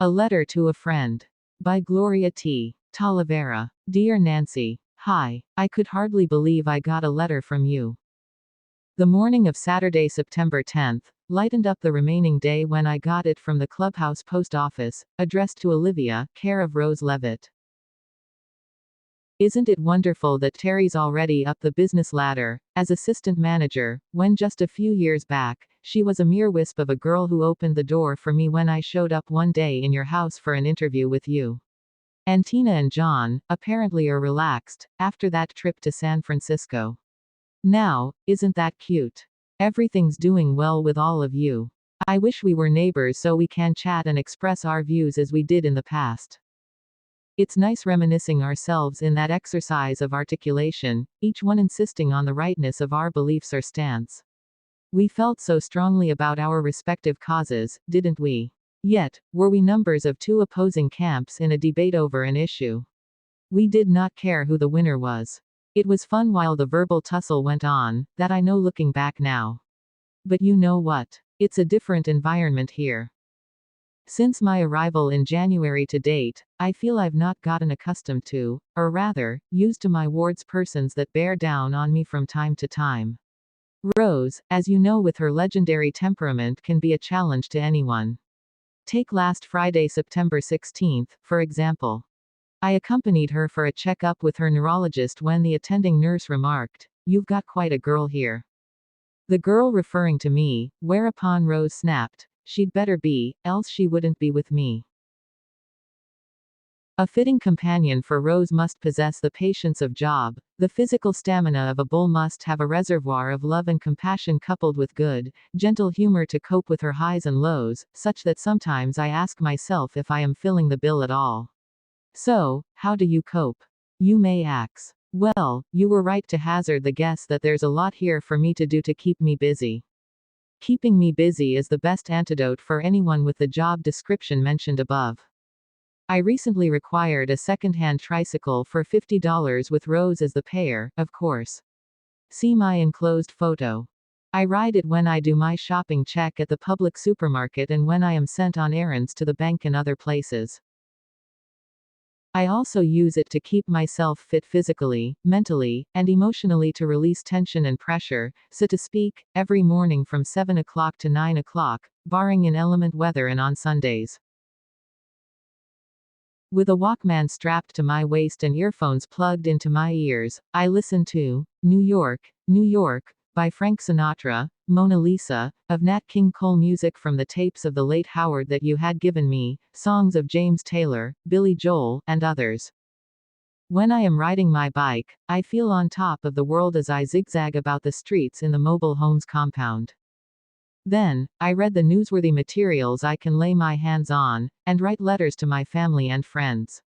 A Letter to a Friend. By Gloria T. Talavera. Dear Nancy. Hi. I could hardly believe I got a letter from you. The morning of Saturday, September 10th, lightened up the remaining day when I got it from the clubhouse post office, addressed to Olivia, care of Rose Levitt. Isn't it wonderful that Terry's already up the business ladder, as assistant manager, when just a few years back, she was a mere wisp of a girl who opened the door for me when I showed up one day in your house for an interview with you. And Tina and John, apparently are relaxed, after that trip to San Francisco. Now, isn't that cute? Everything's doing well with all of you. I wish we were neighbors so we can chat and express our views as we did in the past. It's nice reminiscing ourselves in that exercise of articulation, each one insisting on the rightness of our beliefs or stance. We felt so strongly about our respective causes, didn't we? Yet, were we numbers of two opposing camps in a debate over an issue? We did not care who the winner was. It was fun while the verbal tussle went on, that I know looking back now. But you know what? It's a different environment here. Since my arrival in January to date, I feel I've not gotten accustomed to, or rather, used to my ward's persons that bear down on me from time to time. Rose, as you know, with her legendary temperament, can be a challenge to anyone. Take last Friday, September 16th, for example. I accompanied her for a checkup with her neurologist when the attending nurse remarked, "You've got quite a girl here." The girl referring to me, whereupon Rose snapped, "She'd better be, else she wouldn't be with me." A fitting companion for Rose must possess the patience of Job, the physical stamina of a bull, must have a reservoir of love and compassion coupled with good, gentle humor to cope with her highs and lows, such that sometimes I ask myself if I am filling the bill at all. So, how do you cope? You may ask. Well, you were right to hazard the guess that there's a lot here for me to do to keep me busy. Keeping me busy is the best antidote for anyone with the job description mentioned above. I recently required a second-hand tricycle for $50 with Rose as the payer, of course. See my enclosed photo. I ride it when I do my shopping check at the public supermarket and when I am sent on errands to the bank and other places. I also use it to keep myself fit physically, mentally, and emotionally, to release tension and pressure, so to speak, every morning from 7 o'clock to 9 o'clock, barring inclement weather and on Sundays. With a Walkman strapped to my waist and earphones plugged into my ears, I listen to New York, New York, by Frank Sinatra, Mona Lisa, of Nat King Cole, music from the tapes of the late Howard that you had given me, songs of James Taylor, Billy Joel, and others. When I am riding my bike, I feel on top of the world as I zigzag about the streets in the mobile homes compound. Then, I read the newsworthy materials I can lay my hands on, and write letters to my family and friends.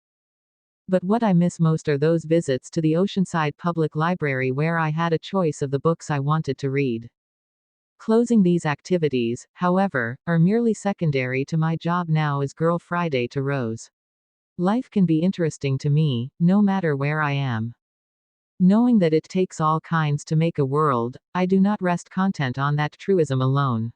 But what I miss most are those visits to the Oceanside Public Library where I had a choice of the books I wanted to read. Closing these activities, however, are merely secondary to my job now as Girl Friday to Rose. Life can be interesting to me, no matter where I am. Knowing that it takes all kinds to make a world, I do not rest content on that truism alone.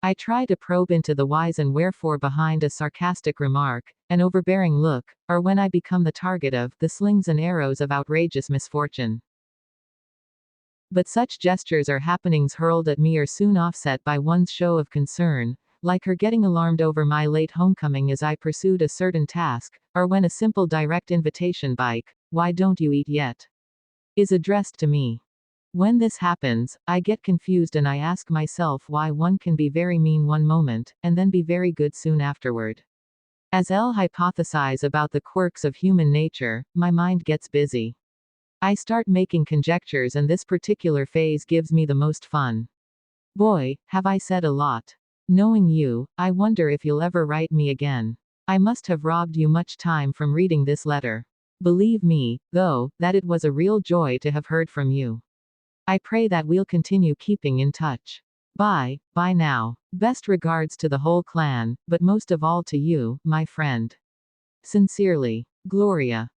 I try to probe into the whys and wherefore behind a sarcastic remark, an overbearing look, or when I become the target of the slings and arrows of outrageous misfortune. But such gestures or happenings hurled at me are soon offset by one's show of concern, like her getting alarmed over my late homecoming as I pursued a certain task, or when a simple direct invitation like, "Why don't you eat yet?" is addressed to me. When this happens, I get confused and I ask myself why one can be very mean one moment, and then be very good soon afterward. As I'll hypothesize about the quirks of human nature, my mind gets busy. I start making conjectures, and this particular phase gives me the most fun. Boy, have I said a lot. Knowing you, I wonder if you'll ever write me again. I must have robbed you much time from reading this letter. Believe me, though, that it was a real joy to have heard from you. I pray that we'll continue keeping in touch. Bye now. Best regards to the whole clan, but most of all to you, my friend. Sincerely, Gloria.